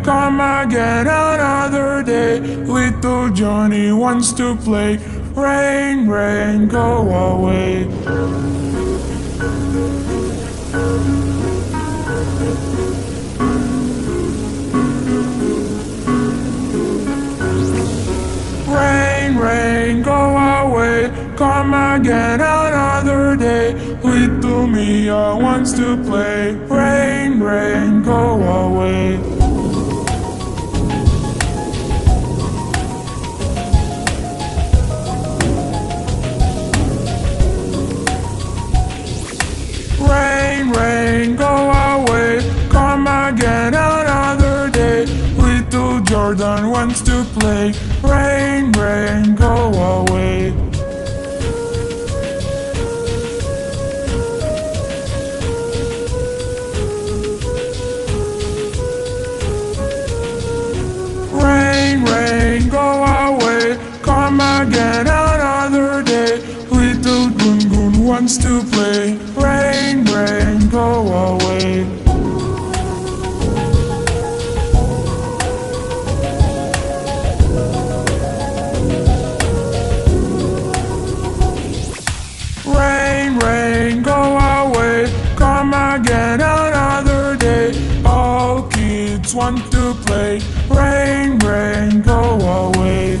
come again another day. Little Johnny wants to play. Rain, rain, go away. Rain, rain, go away, come again another day. Little Mia wants to play. Rain, rain, go away. Rain, rain, go away, come again another day. Little Jordan wants to play. Rain, rain, go away. Rain, rain, go away, come again another day. Little Gungun wants to play. Rain, rain, go away. Rain, rain, go away, come again another day. All kids want to play. Rain, rain, go away.